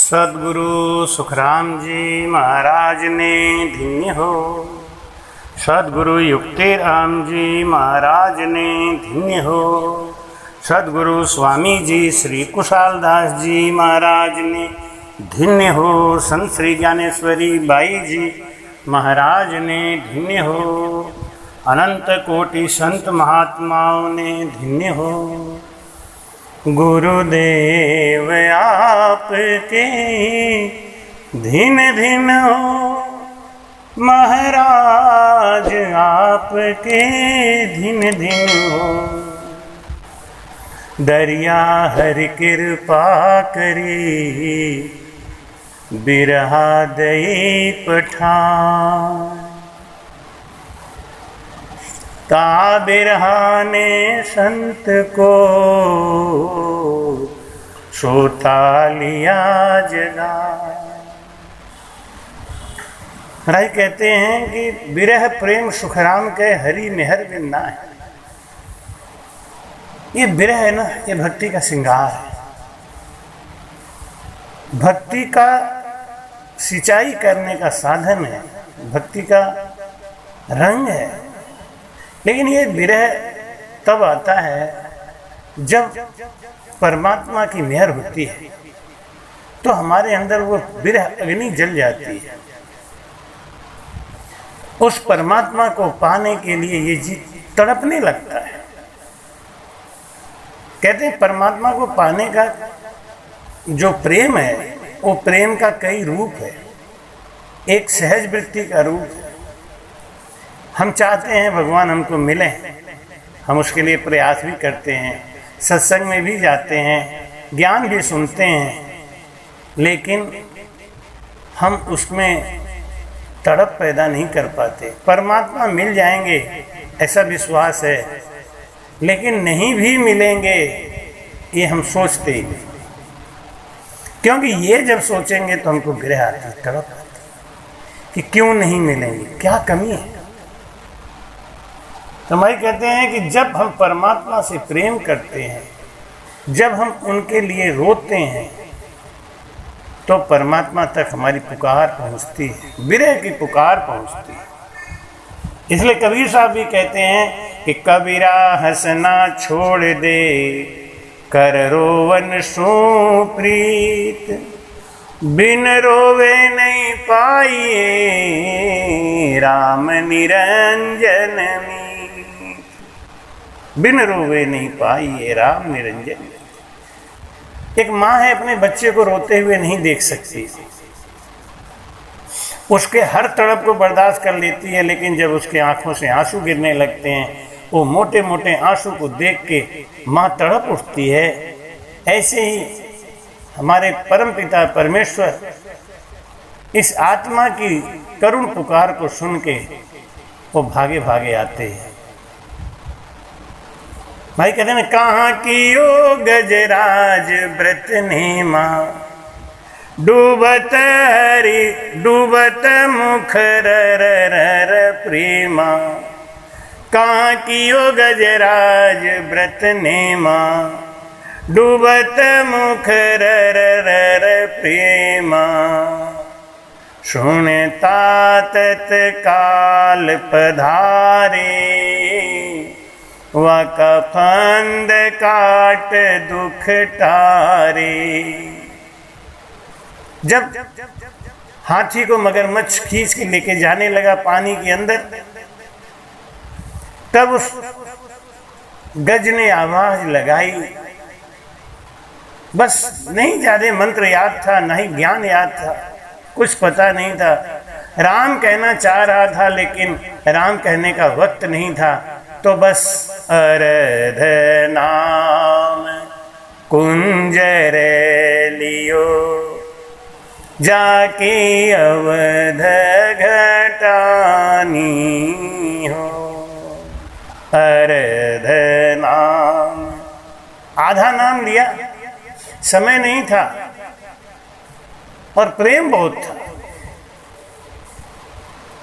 सदगुरु सुखराम जी महाराज ने धन्य हो। सदगुरु युक्तिराम जी महाराज ने धन्य हो। सदगुरु स्वामी जी श्री कुशालदास जी महाराज ने धन्य हो। संत श्री ज्ञानेश्वरी बाई जी महाराज ने धन्य हो। अनंत कोटि संत महात्माओं ने धन्य हो। गुरुदेव आपके धिन धिन हो, महाराज आपके धिन धिन हो। दरिया हरि कृपा करी, बिरहा दई पठान। ता बिरहाने संत को सोता लिया जगा। राय कहते हैं कि बिरह प्रेम सुखराम के हरि मेहर बिन्ना है। ये बिरह है ना, ये भक्ति का श्रृंगार है, भक्ति का सिंचाई करने का साधन है, भक्ति का रंग है। लेकिन ये विरह तब आता है जब परमात्मा की मेहर होती है, तो हमारे अंदर वो विरह अग्नि जल जाती है। उस परमात्मा को पाने के लिए ये जी तड़पने लगता है। कहते हैं परमात्मा को पाने का जो प्रेम है, वो प्रेम का कई रूप है। एक सहज वृत्ति का रूप है। हम चाहते हैं भगवान हमको मिलें, हम उसके लिए प्रयास भी करते हैं, सत्संग में भी जाते हैं, ज्ञान भी सुनते हैं, लेकिन हम उसमें तड़प पैदा नहीं कर पाते। परमात्मा मिल जाएंगे ऐसा विश्वास है, लेकिन नहीं भी मिलेंगे ये हम सोचते ही नहीं। क्योंकि ये जब सोचेंगे तो हमको गिरह आती, तड़प आती कि क्यों नहीं मिलेंगे, क्या कमी है। तो भाई कहते हैं कि जब हम परमात्मा से प्रेम करते हैं, जब हम उनके लिए रोते हैं, तो परमात्मा तक हमारी पुकार पहुंचती है, विरह की पुकार पहुंचती है। इसलिए कबीर साहब भी कहते हैं कि कबीरा हंसना छोड़ दे, कर रोवन सो प्रीत, बिन रोवे नहीं पाइए राम निरंजन में। बिन रोवे नहीं पाइए राम निरंजन। एक माँ है, अपने बच्चे को रोते हुए नहीं देख सकती, उसके हर तड़प को बर्दाश्त कर लेती है, लेकिन जब उसके आंखों से आंसू गिरने लगते हैं, वो मोटे मोटे आंसू को देख के माँ तड़प उठती है। ऐसे ही हमारे परमपिता परमेश्वर इस आत्मा की करुण पुकार को सुन के वो भागे भागे आते हैं। भाई कहते हैं कहाँ की ओ गजराज व्रत ने माँ, डूबत हरि डूबत मुख रर प्रेमा। कहाँ की ओ गजराज व्रत ने माँ, डूबत मुख रर प्रेमा। सुनता तत्काल पधारे, वाका फंद काट दुख टारे। जब हाथी को मगरमच्छ खींच के लेके जाने लगा पानी के अंदर, तब उस गज ने आवाज लगाई। बस नहीं ज्यादा मंत्र याद था, नहीं ज्ञान याद था, कुछ पता नहीं था। राम कहना चाह रहा था, लेकिन राम कहने का वक्त नहीं था। तो बस अरध नाम कुंजर लियो, जाके अवध घटानी हो। अरध नाम, आधा नाम लिया, समय नहीं था और प्रेम बहुत था।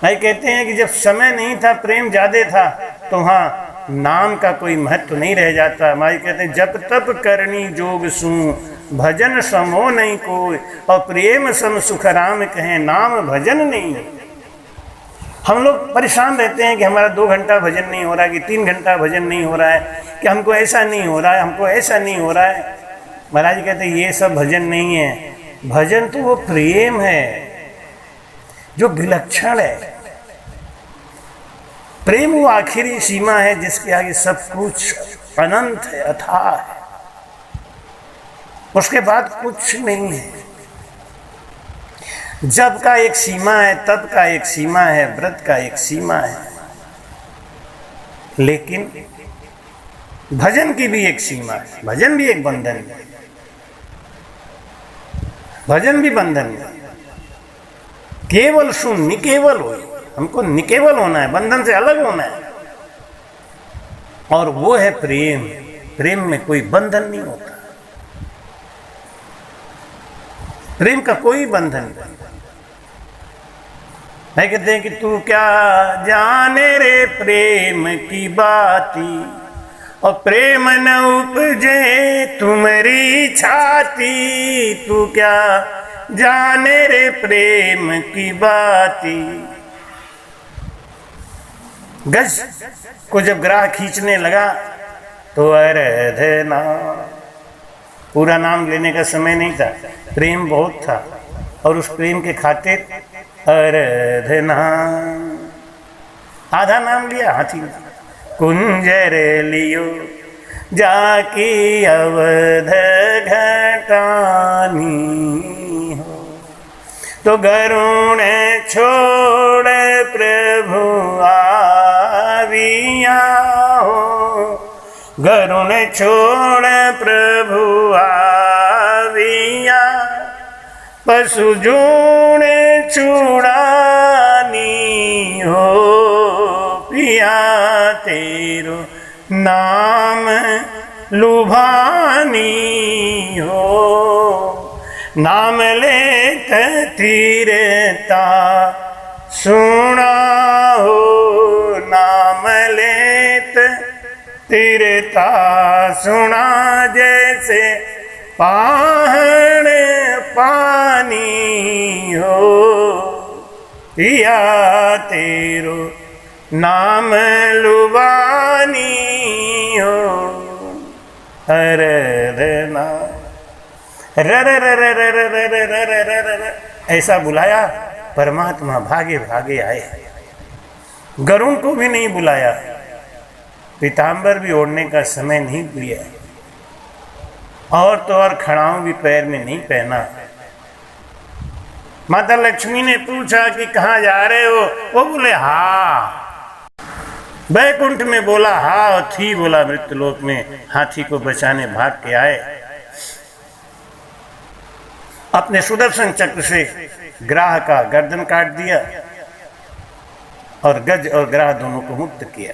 भाई कहते हैं कि जब समय नहीं था, प्रेम ज्यादा था, तो वहाँ नाम का कोई महत्व नहीं रह जाता। हमारी कहते हैं जब तप करनी जोग सू, भजन समो नहीं कोई, और प्रेम सम सुख राम कहें नाम भजन नहीं। हम लोग परेशान रहते हैं कि हमारा 2 घंटा भजन नहीं हो रहा है, कि 3 घंटा भजन नहीं हो रहा है, कि हमको ऐसा नहीं हो रहा है, हमको ऐसा नहीं हो रहा है। महाराज कहते हैं ये सब भजन नहीं है, भजन तो वो प्रेम है जो विलक्षण है। प्रेम वो आखिरी सीमा है जिसके आगे सब कुछ अनंत है, अथाह है, उसके बाद कुछ नहीं है। जब का एक सीमा है, तब का एक सीमा है, व्रत का एक सीमा है, लेकिन भजन की भी एक सीमा है, भजन भी एक बंधन है, भजन भी बंधन है। केवल सुन, निकेवल हो, हमको निकेवल होना है, बंधन से अलग होना है, और वो है प्रेम। प्रेम में कोई बंधन नहीं होता, प्रेम का कोई बंधन नहीं। मैं कहते हैं कि तू क्या जाने रे प्रेम की बाती, और प्रेम न उपजे तुम्हारी छाती। तू क्या जाने रे प्रेम की बाती। गज को जब ग्राह खींचने लगा तो आराधना, पूरा नाम लेने का समय नहीं था, प्रेम बहुत था, और उस प्रेम के खातिर आराधना, आधा नाम लिया हाथी ने। कुंजर लियो जाकी अवध घटानी हो, तो गरुण छोड़ प्रभु आविया हो। गरुण छोड़ प्रभु आविया, पशु जूण चूड़ानी हो। पिया तेरो नाम लुभानी हो, नाम लेत तीरता सुना हो। नाम लेत तीरता सुना, जैसे पहाड़ पानी हो। पिया तेरो नाम लुबानी हो। आराधना, ऐसा बुलाया, परमात्मा भागे भागे आए। गरुण को भी नहीं बुलाया, पीताम्बर भी ओढ़ने का समय नहीं दिया, और तो और खड़ाऊं भी पैर में नहीं पहना। माता लक्ष्मी ने पूछा कि कहाँ जा रहे हो? वो बोले हा। बैकुंठ में बोला हा, और थी बोला मृत्युलोक में, हाथी को बचाने भाग के आए। अपने सुदर्शन चक्र से ग्राह का गर्दन काट दिया और गज और ग्राह दोनों को मुक्त किया।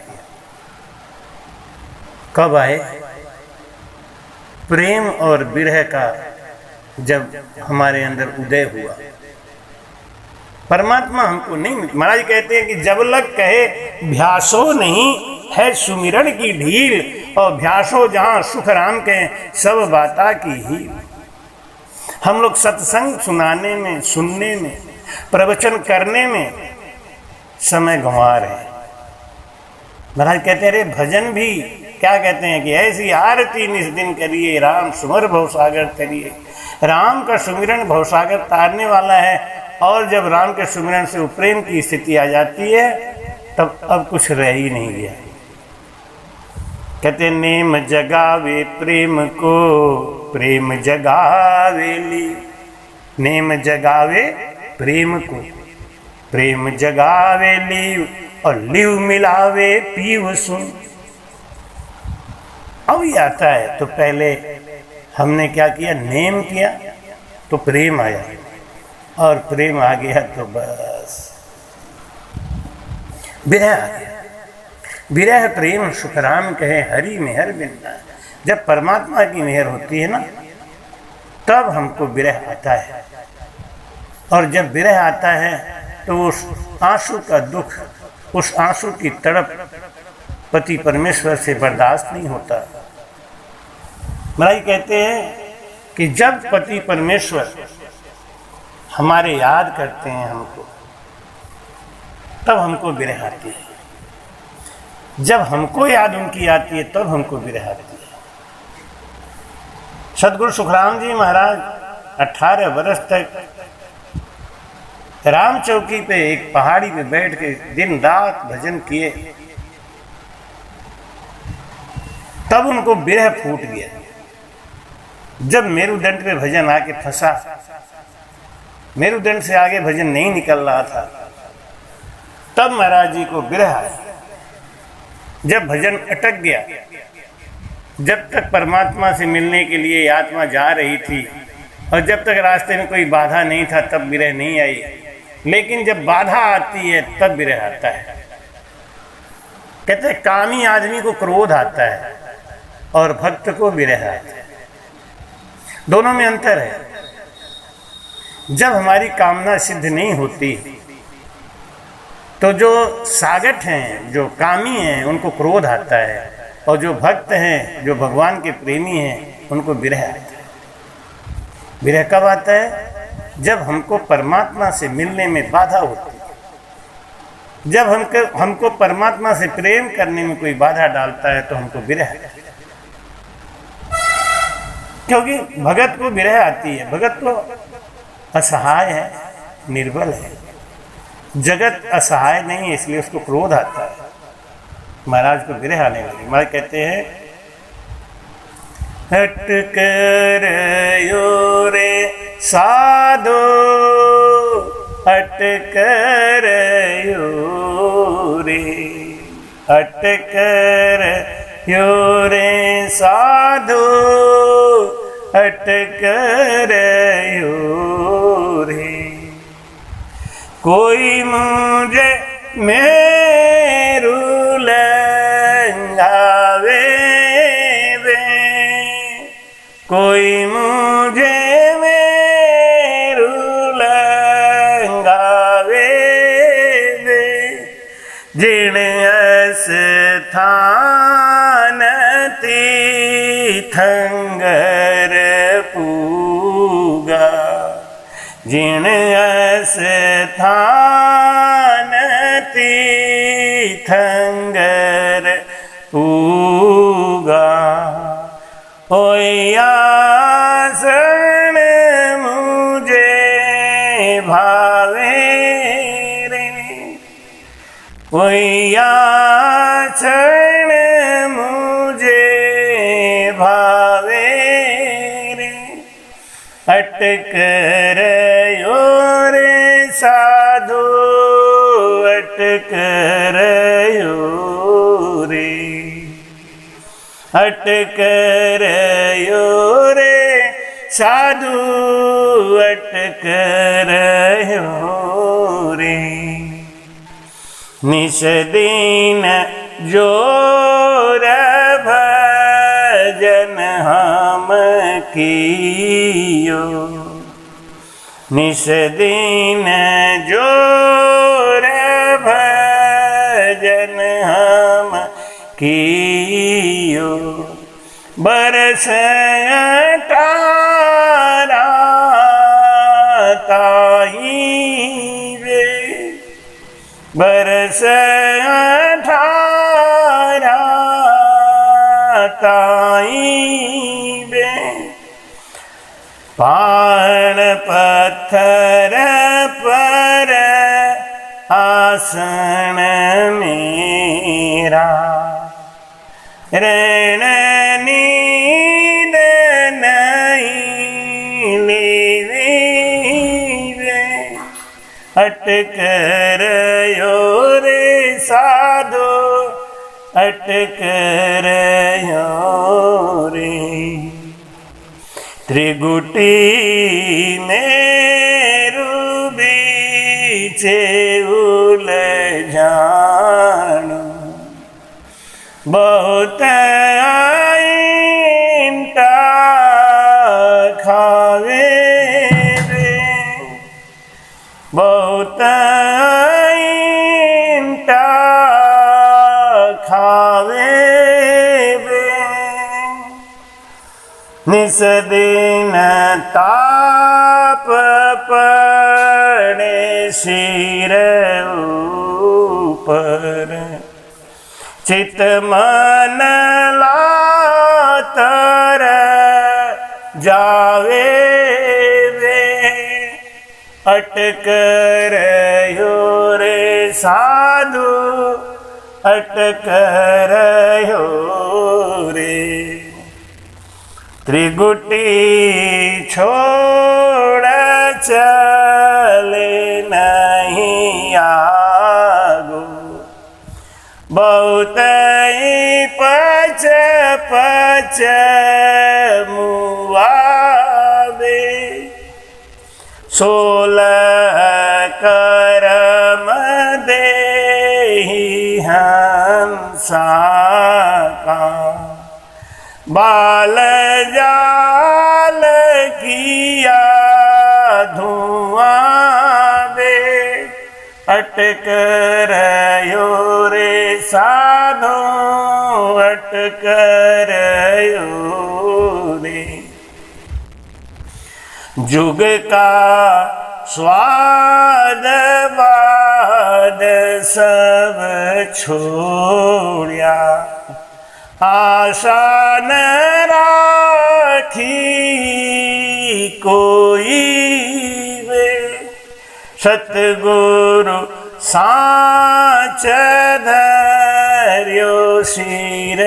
कब आए? प्रेम और विरह का जब हमारे अंदर उदय हुआ। परमात्मा हमको नहीं, महाराज कहते हैं कि जब लग कहे भ्यासो नहीं है सुमिरन की ढील, और भ्यासो जहां सुख राम के सब बाता की ही। हम लोग सत्संग सुनाने में, सुनने में, प्रवचन करने में समय गंवा रहे हैं। महाराज कहते हैं रे भजन भी क्या कहते हैं कि ऐसी आरती निस दिन करिए, राम सुमर भवसागर तरिए। राम का सुमिरन भवसागर तारने वाला है, और जब राम के सुमिरन से प्रेम की स्थिति आ जाती है तब अब कुछ रह ही नहीं गया। कहते नेम जगावे प्रेम को, प्रेम जगावेली। नेम जगावे प्रेम को, प्रेम जगावेली, और लिव मिलावे पीव सुन। अब ये आता है तो पहले हमने क्या किया? नेम किया तो प्रेम आया, और प्रेम आ गया तो बस विरह आ गया। विरह प्रेम सुख राम कहे हरि मेहर बिना। जब परमात्मा की मेहर होती है ना, तब हमको विरह आता है, और जब विरह आता है तो उस आंसू का दुख, उस आंसू की तड़प पति परमेश्वर से बर्दाश्त नहीं होता। महाराज कहते हैं कि जब पति परमेश्वर हमारे याद करते हैं हमको, तब हमको विरह आती है। जब हमको याद उनकी आती है तब हमको विरह आती है। सदगुरु सुखराम जी महाराज 18 वर्ष तक राम चौकी पे एक पहाड़ी पे बैठ के दिन रात भजन किए, तब उनको विरह फूट गया। जब मेरुदंड पे भजन आके फंसा, मेरुदंड से आगे भजन नहीं निकल रहा था, तब महाराज जी को विरह आया। जब भजन अटक गया, जब तक परमात्मा से मिलने के लिए आत्मा जा रही थी और जब तक रास्ते में कोई बाधा नहीं था, तब विरह नहीं आई। लेकिन जब बाधा आती है तब विरह आता है। कहते हैं कामी आदमी को क्रोध आता है और भक्त को विरह आता है। दोनों में अंतर है। जब हमारी कामना सिद्ध नहीं होती तो जो सागठ हैं, जो कामी हैं, उनको क्रोध आता है, और जो भक्त हैं, जो भगवान के प्रेमी हैं, उनको विरह आता है। विरह कब आता है? जब हमको परमात्मा से मिलने में बाधा होती है। जब हमको परमात्मा से प्रेम करने में कोई बाधा डालता है तो हमको विरह आता है। क्योंकि भगत को विरह आती है। भगत तो असहाय है, निर्बल है। जगत असहाय नहीं है, इसलिए उसको क्रोध आता है। महाराज को विरह आने लगी। महाराज कहते हैं, हट कर यो रे साधो, हट कर यो रे, हट कर यो रे साधो, हट कर यो रे। कोई मुझे मेरू लंघावे वे, कोई मुझे मेरू लंघावे वे। जिन स्थान तीर्थंकर पूगा, जिन स्थान तीर्थंकर पूगा। ओया शरण मुझे भावे रे, ओया शरण मुझे भावे रे। अटकर यो रे साधु, अटकर यो रे, अटकर यो रे साधु, अटकर यो रे। निस दिन जोर भजन हम कियो, निस दिन जोर भजन हम कियो। बरस 18 ताई वे, बरस 18 ताई वे। पान पत्थर पर आसन मेरा, रण नींद नहीं लेवे वे। अटकर यो रे साधो, अटकर यो रे। त्रिगुटी मेरु बीचे उलझाणु, बहुत आइंटा खावे रे, बहुत आइंटा खावे रे। निस दिन ताप पड़े सिर ऊपर, चित मन लातर जावे वे, अटक रहो रे साधु अटक रहो रे। त्रिगुटी छोड़ चले नहीं आगो, बहुत ही पच पच मुआवे, 16 करम देहि हंसा का, बाल जाल किया धुआं दे, अटक रहो रे साधो अटक रहो रे। जुग का स्वाद बाद सब छोड़िया, आशा न राखी कोई वे, सतगुरु साच धर्यो सिर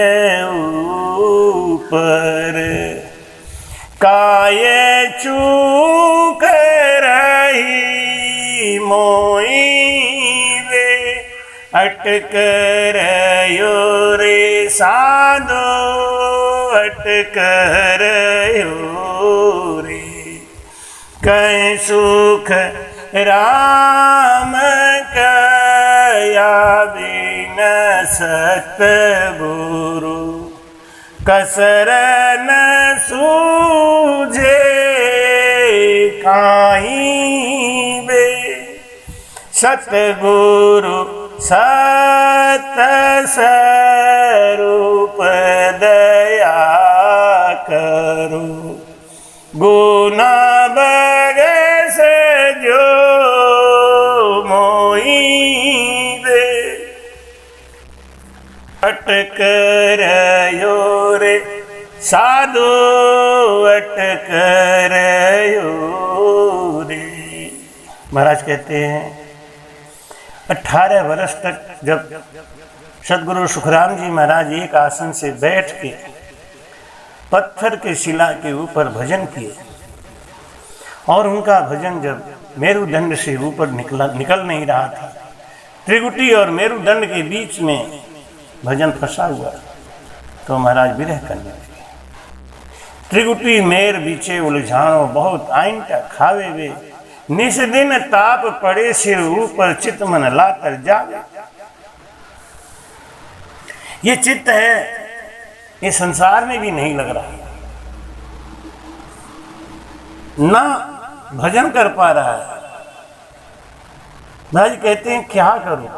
ऊपर, काय चूक रही मोई वे, अटक रहो रे साधो अटक रहो रे। कहीं सुख राम कया बिन सतगुरु, कसर न सूझे काहीं बे, सतगुरु सत स्वरूप दया करो, गुना बगस जो मोई दे, अटक रहो रे साधु अटक रहो रे। महाराज कहते हैं 18 वर्ष तक जब सदगुरु सुखराम जी महाराज एक आसन से बैठ के पत्थर के शिला के ऊपर भजन किए, और उनका भजन जब मेरुदंड से ऊपर निकल नहीं रहा था, त्रिगुटी और मेरुदंड के बीच में भजन फंसा हुआ, तो महाराज विरह करने लगे। त्रिगुटी मेर बीचे उलझाणो बहुत आइंटा खावे वे, निस दिन ताप पड़े सिर ऊपर चित मन लाकर जावे। ये चित्त है, ये संसार में भी नहीं लग रहा, ना भजन कर पा रहा है। महाराज कहते हैं क्या करूं,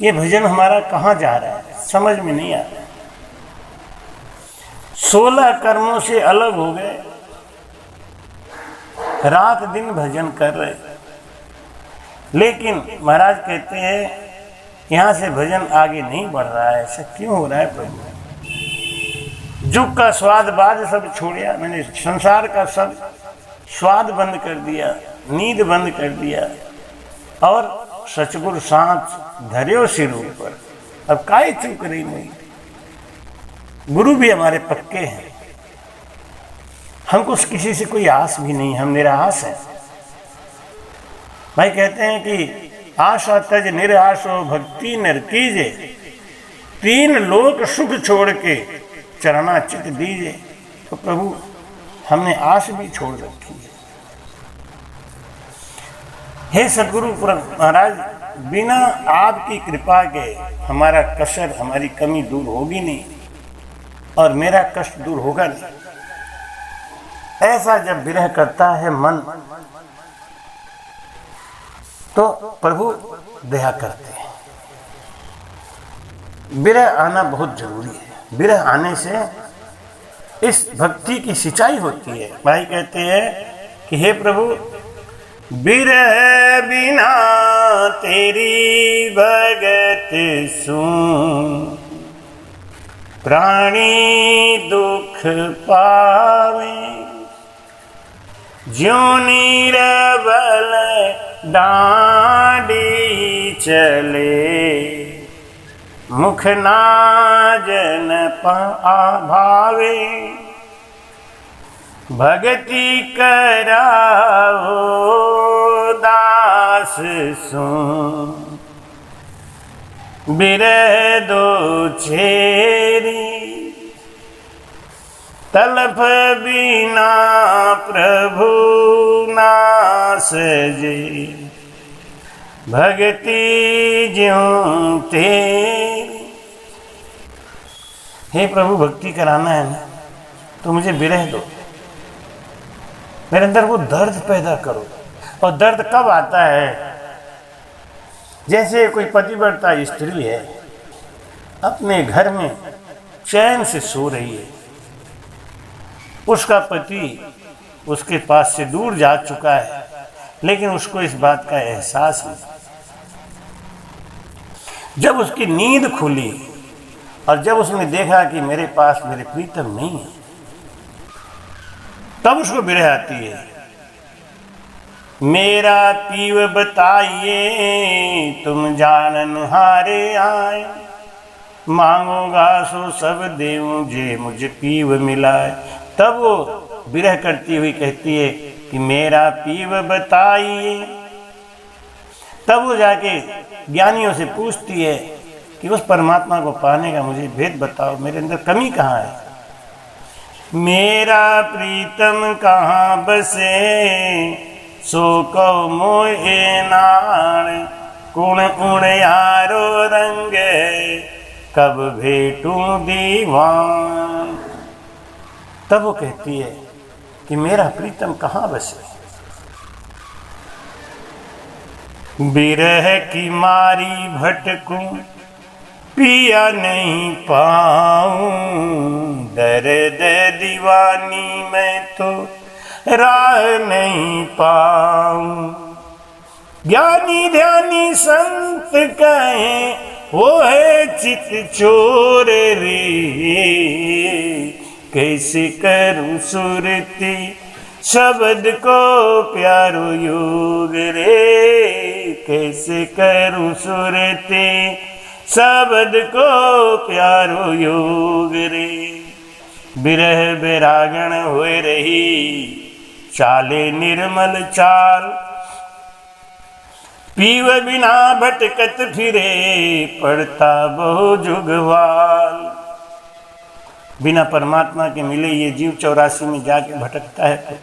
ये भजन हमारा कहाँ जा रहा है, समझ में नहीं आ रहा है। 16 कर्मों से अलग हो गए, रात दिन भजन कर रहे, लेकिन महाराज कहते हैं यहाँ से भजन आगे नहीं बढ़ रहा है। ऐसा क्यों हो रहा है प्रभु? जुग का स्वाद बाद सब छोड़िया, मैंने संसार का सब स्वाद बंद कर दिया, नींद बंद कर दिया, और सचगुरु सांच धर्यो सिर ऊपर। अब काहे चूक रही नहीं, गुरु भी हमारे पक्के हैं, हमको किसी से कोई आस भी नहीं, हम निराश है। भाई कहते हैं कि आशा तज निराशो भक्ति नर कीजे, 3 लोक सुख छोड़ के चरणा चित दीजे। तो प्रभु हमने आश भी छोड़ रखी है। हे सदगुरु महाराज, बिना आपकी कृपा के हमारा कसर, हमारी कमी दूर होगी नहीं, और मेरा कष्ट दूर होगा नहीं। ऐसा जब विरह करता है मन, तो प्रभु दया करते हैं। विरह आना बहुत जरूरी है। विरह आने से इस भक्ति की सिंचाई होती है। भाई कहते हैं कि हे प्रभु, बिरह बिना तेरी भगत सुन, प्राणी दुख पावे, ज्यों नीरबल डांडी चले, मुख ना जन भावे, भगति कराओ दास सुन, बिरह दो छेरी, तलफ बिना प्रभु ना सजे, भगति ज्यों तेरी। हे प्रभु, भक्ति कराना है ना, तो मुझे विरह दो, मेरे अंदर वो दर्द पैदा करो। और दर्द कब आता है? जैसे कोई पतिव्रता स्त्री है, अपने घर में चैन से सो रही है, उसका पति उसके पास से दूर जा चुका है, लेकिन उसको इस बात का एहसास नहीं। जब उसकी नींद खुली और जब उसने देखा कि मेरे पास मेरे प्रीतम नहीं है, तब उसको विरह आती है। मेरा पीव बताइए तुम जानन हारे आए, मांगोगा सो सब देऊं जे मुझे पीव मिलाए। तब वो विरह करती हुई कहती है कि मेरा पीव बताइए। तब वो जाके ज्ञानियों से पूछती है कि उस परमात्मा को पाने का मुझे भेद बताओ, मेरे अंदर कमी कहाँ है। मेरा प्रीतम कहाँ बसे, सो कहो मोहे नाण, कुण उण यारो रंग, कब भेटूं दीवान। तब वो कहती है कि मेरा प्रीतम कहाँ बसे, बिरह की मारी भटकूं, पिया नहीं पाऊं, दर्द दीवानी में तो राह नहीं पाऊं। ज्ञानी ध्यानी संत कहें वो है चित चोर रे, कैसे करूं सुरती शब्द को प्यारो योग रे, कैसे करूं सुरती शब्द को प्यारो योग रे। बिरह बैरागण होए रही, चाले निर्मल चाल, पीव बिना भटकत फिरे, पड़ता बहु जुगवाल। बिना परमात्मा के मिले ये जीव 84 में जाके भटकता है।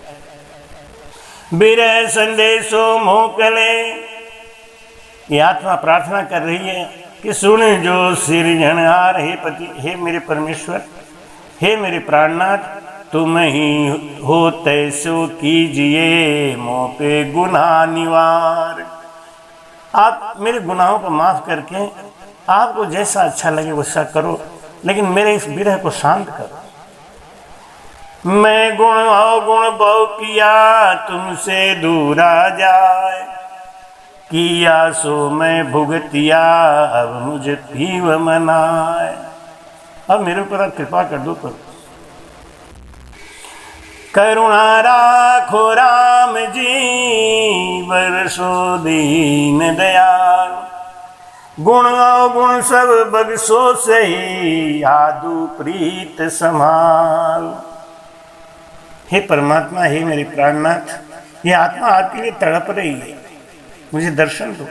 बिरह संदेशो मोकले, ये आत्मा प्रार्थना कर रही है कि सुन जो सिरजनहार, हे पति, हे मेरे परमेश्वर, हे मेरे प्राणनाथ, तुम ही हो तैसो कीजिए मोह पे गुनाह निवार। आप मेरे गुनाहों को माफ करके आपको जैसा अच्छा लगे वैसा करो, लेकिन मेरे इस विरह को शांत करो। मैं गुण अवगुण बहु किया, तुमसे दूरा जाए, किया सो मैं भुगतिया, अब मुझे पीव मनाए। अब मेरे ऊपर आप कृपा कर दो करो। करुणा राखो राम जी, बरसो दीन दयाल, गुण अवगुण सब बगसो सही, आदु प्रीत समाल। हे परमात्मा, हे मेरे प्राणनाथ, ये आत्मा आपके लिए तड़प रही है, मुझे दर्शन दो,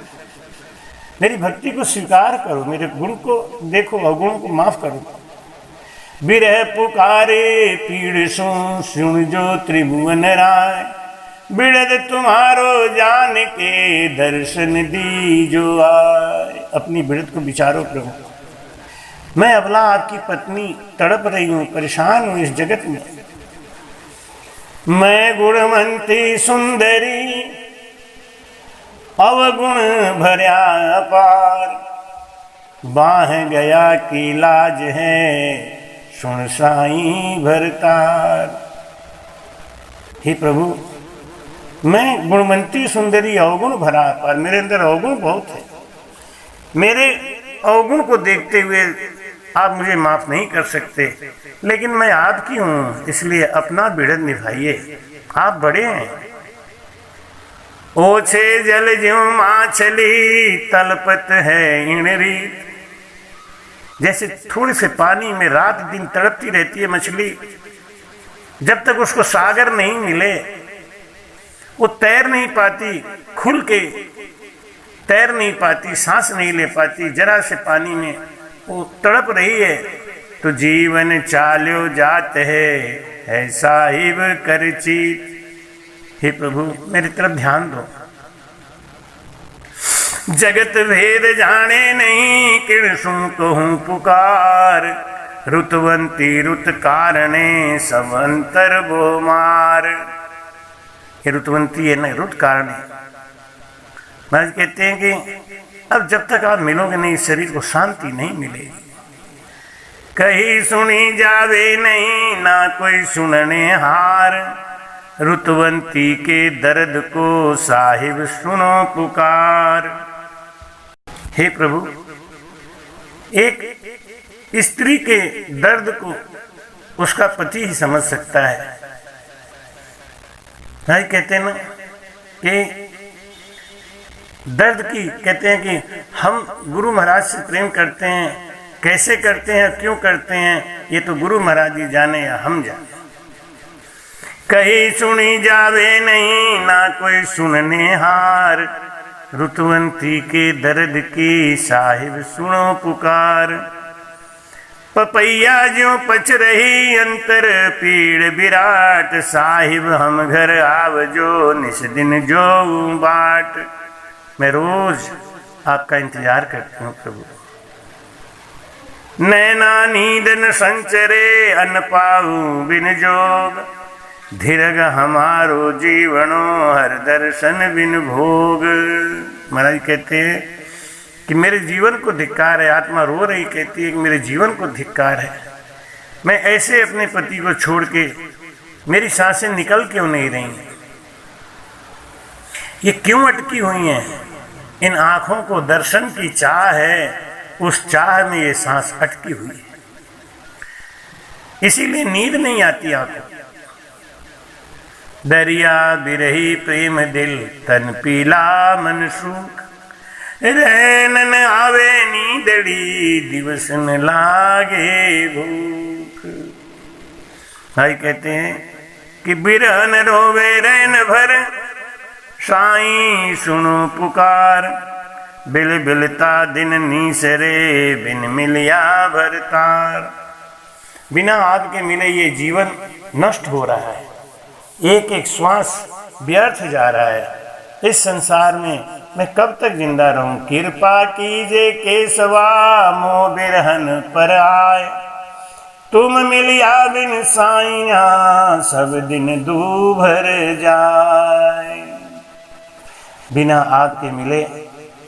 मेरी भक्ति को स्वीकार करो, मेरे गुण को देखो, अवगुण को माफ करो। बिरह पुकारे पीड़ सुन जो त्रिभुवन राय, बिरद तुम्हारो जान के दर्शन दी जो आए। अपनी बिरद को विचारो प्रभु। मैं अबला आपकी पत्नी तड़प रही हूँ, परेशान हूँ इस जगत में। मैं गुणवंती सुंदरी, अवगुण भर्या अपार, बाह गया की लाज है, सुन साईं भरतार। हे प्रभु, मैं गुणवंती सुंदरी अवगुण भरा, पर मेरे अंदर अवगुण बहुत है। मेरे अवगुण को देखते हुए आप मुझे माफ नहीं कर सकते, लेकिन मैं आपकी हूं, इसलिए अपना बिड़द निभाइए, आप बड़े हैं। ओछे जल ज्यों माछली तलपत है इणरी। जैसे थोड़े से पानी में रात दिन तड़पती रहती है मछली, जब तक उसको सागर नहीं मिले वो तैर नहीं पाती, खुल के तैर नहीं पाती, सांस नहीं ले पाती, जरा से पानी में वो तड़प रही है। तो जीवन चाल्यो जात है साहिब कर चीत। हे प्रभु, मेरी तरफ ध्यान दो। जगत भेद जाने नहीं, किणसु कहूं पुकार। रुतवंती रुत कारणे सब अंतर वो मार। ये रुतवंती है ना, रुत कारण है। महाराज कहते हैं कि अब जब तक आप मिलोगे नहीं, शरीर को शांति नहीं मिलेगी। कहीं सुनी जावे नहीं, ना कोई सुनने हार। रुतवंती के दर्द को साहिब सुनो पुकार। हे प्रभु, एक स्त्री के दर्द को उसका पति ही समझ सकता है। भाई कहते हैं ना कि दर्द की, कहते हैं कि हम गुरु महाराज से प्रेम करते हैं, कैसे करते हैं, क्यों करते हैं, ये तो गुरु महाराज जी जाने या हम जाने। कहीं सुनी जावे नहीं, ना कोई सुनने हार। रुतवंती के दर्द की साहिब सुनो पुकार। पपैया ज्यों पच रही अंतर पीड़ विराट। साहिब हम घर आवजो निस दिन जो बाट। मैं रोज आपका इंतजार करती हूँ प्रभु। नैना नींद न संचरे, अन पाऊं बिन जोग। धीरग हमारो जीवनो, हर दर्शन बिन भोग। महाराज कहते हैं कि मेरे जीवन को धिक्कार है। आत्मा रो रही, कहती है कि मेरे जीवन को धिक्कार है। मैं ऐसे अपने पति को छोड़ के, मेरी सांसें निकल क्यों नहीं रही, ये क्यों अटकी हुई हैं। इन आंखों को दर्शन की चाह है, उस चाह में ये सांस अटकी हुई है, इसीलिए नींद नहीं आती आंखों। दरिया बिरही प्रेम दिल, तन पीला मन सूख। रैन न आवे नींदड़ी, दिवस न लागे भूख। भाई कहते हैं कि बिरहन रोवे रैन भर। साईं सुनो पुकार। बिल बिलता दिन नीसरे, बिन मिलिया भरतार। बिना आपके मिले ये जीवन नष्ट हो रहा है, एक एक श्वास व्यर्थ जा रहा है। इस संसार में मैं कब तक जिंदा रहूं। कृपा कीजे केशवा, मोह बिरहन पर आए। तुम मिलिया बिन साइया, सब दिन दूभर जाए। बिना आपके मिले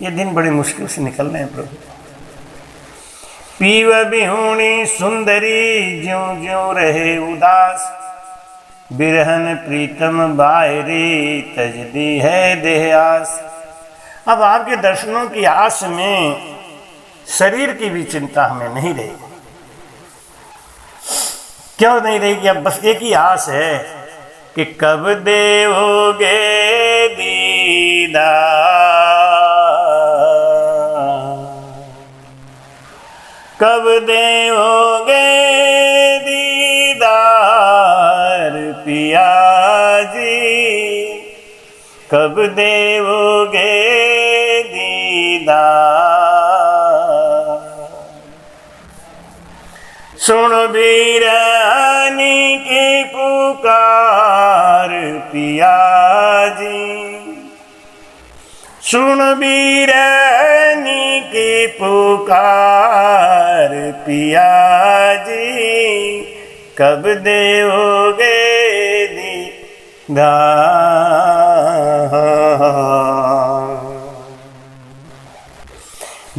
ये दिन बड़ी मुश्किल से निकल रहे हैं प्रभु। पीव बिहुणी सुंदरी, ज्यों ज्यों रहे उदास। बिरहन प्रीतम बायरी, तजदी है देह आस। अब आपके दर्शनों की आस में शरीर की भी चिंता हमें नहीं रहेगी। क्यों नहीं रहेगी? अब बस एक ही आस है कि कब देवोगे दीदार। कब देवोगे दीदार पिया जी। कब देवोगे दीदार। सुन वीरानी की पुकार पिया जी। सुन वीरानी की पुकार पिया जी। कब देवोगे दीदार।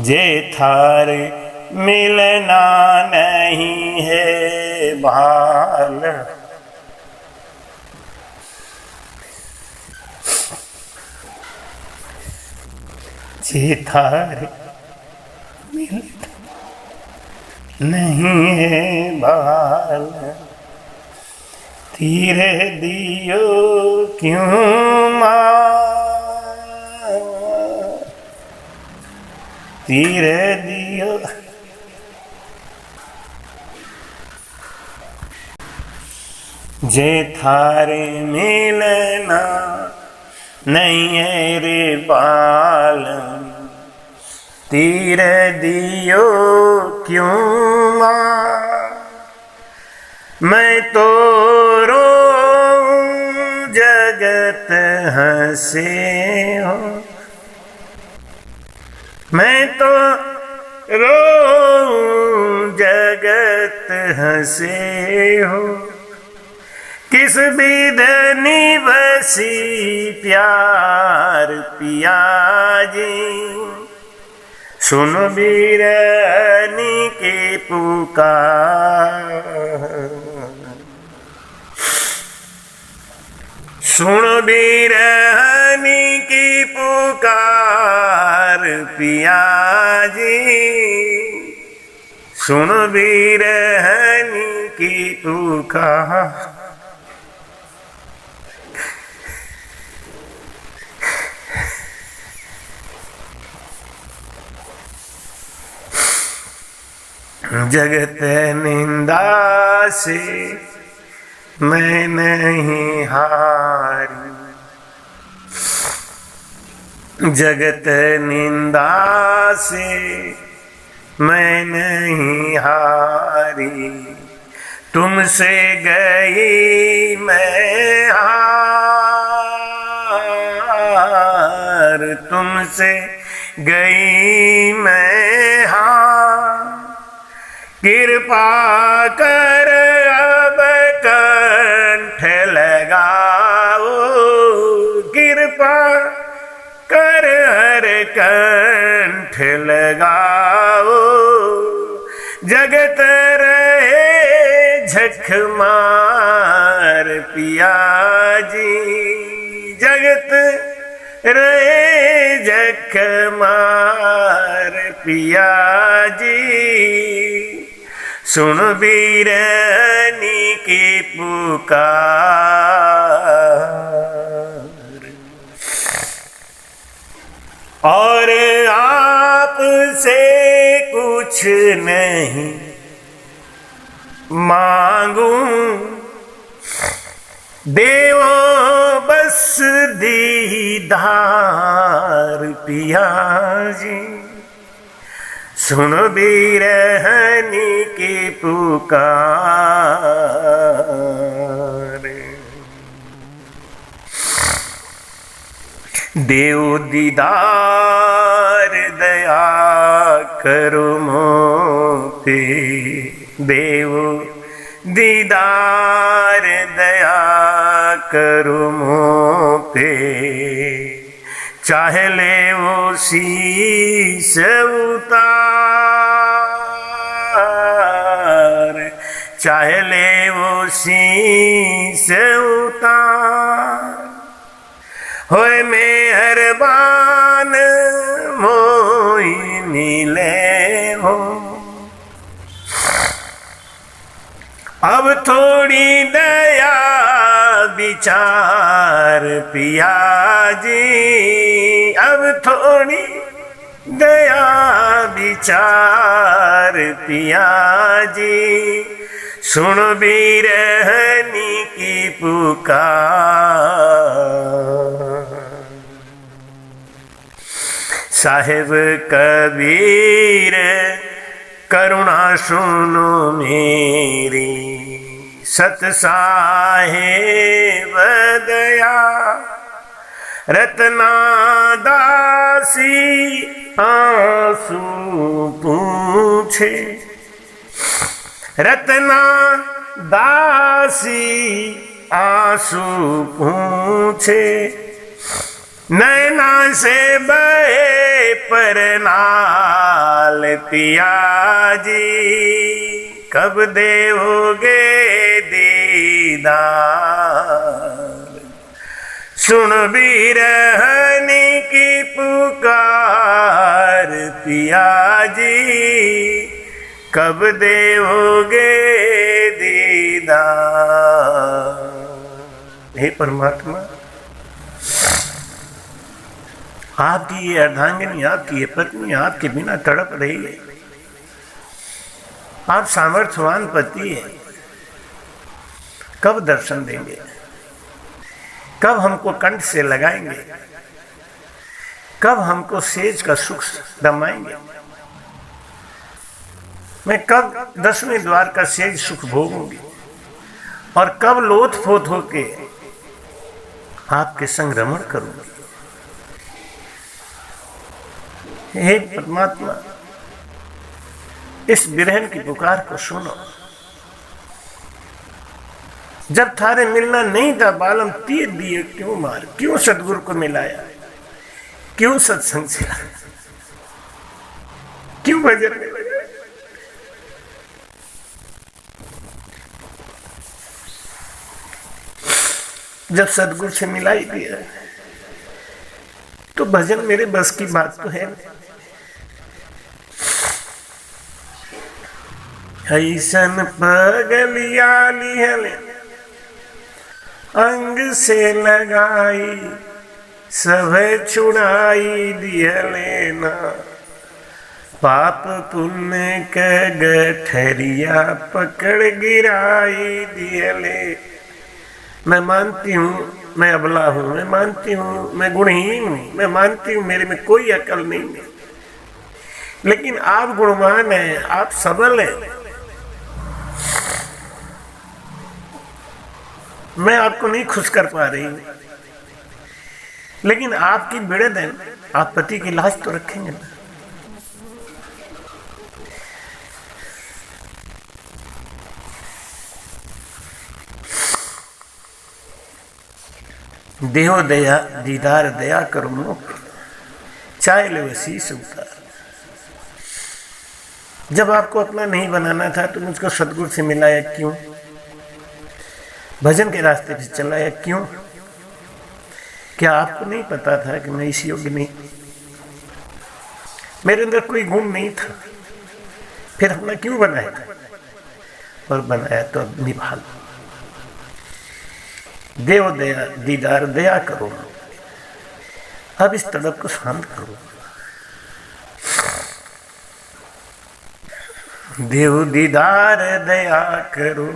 जे थार मिलना नहीं है, बाल। जे थारे मिलता नहीं है बाल, तीरे दियो क्यों मार, तीरे दियो। जे थारे मिलना नहीं है रे बाल, तीरे दियो क्यों मार। मैं तो रोऊं जगत हंसे हो, मैं तो रोऊं जगत हंसे हो। किस विधनि बसी प्यार पिया जी, सुन बीरनी की पुकार, सुन बीरनी की पुकार पिया जी, सुन बीरनी की पुकार। जगत निंदा से मैं नहीं हारी, जगत निंदा से मैं नहीं हारी। तुमसे गई मैं हार, तुमसे गई मैं हार। कृपा कर अब कंठ लगाओ, कृपा कर हर कंठ लगाओ। जगत रहे झक मार पिया जी, जगत रहे झक मार पिया जी, सुन बीरनी की पुकार। और आपसे कुछ नहीं मांगूं, देवो बस दीदार पिया जी, सुन बीरनी की पुकार। देव दीदार दया करो मोते, देव दीदार दया करो मोते। चाहे ले वो शीश उतार, चाहे ले वो शीश उतार। होए मेहरबान मोई मिले हो, अब थोड़ी दया विचार पिया जी, अब थोड़ी दया विचार पिया जी, सुन बीरनी की पुकार। साहेब कबीर करुणा सुनो मेरी, सत साहेब दया रत्ना दासी आंसू पूछे, रत्ना दासी आंसू पूछे। नैना से बहे पर नाल पिया जी, कब देओगे दीदार। सुन बिरहनी की पुकार पिया जी, कब देओगे दीदार। हे परमात्मा, आपकी ये अर्धांगिनी, आपकी ये पत्नी आपके बिना तड़प रही है। आप सामर्थ्यवान पति है, कब दर्शन देंगे, कब हमको कंठ से लगाएंगे, कब हमको सेज का सुख दमाएंगे, मैं कब 10वें द्वार का सेज सुख भोगूंगी और कब लोथ-पोथ होके आपके संग रमण करूंगी। हे परमात्मा, इस बिरहन की पुकार को सुनो। जब थारे मिलना नहीं था बालम, तीर दिए क्यों मार, क्यों सदगुरु को मिलाया, क्यों सत्संग से, क्यों भजन में लगाया। जब सदगुरु से मिलाई दिया तो भजन मेरे बस की बात तो है। ऐसन पगलिया लिहले अंग से लगाई, सब छुड़ाई दिहले ना, पाप पुण्य के गठरिया पकड़ गिराई दिहले। मैं मानती हूँ मैं अबला हूँ, मैं मानती हूँ मैं गुणहीन हूँ, मैं मानती हूँ मेरे में कोई अकल नहीं है, लेकिन आप गुणवान हैं, आप सबल हैं। मैं आपको नहीं खुश कर पा रही हूँ, लेकिन आपकी बेड़े हैं, आप पति की लाज तो रखेंगे ना। देहो दया दीदार दया करो मोह, चाहे ले शीश उतार। जब आपको अपना नहीं बनाना था तो मुझको सदगुरु से मिलाया क्यों, भजन के रास्ते पे चलाया क्यों। क्या आपको नहीं पता था कि मैं इस योग्य नहीं, मेरे अंदर कोई गुण नहीं था, फिर अपना क्यों बनाया था, और बनाया तो अब निभा लो। देव दया दीदार दया करो, अब इस तड़प को शांत करो। देव दीदार दया करो,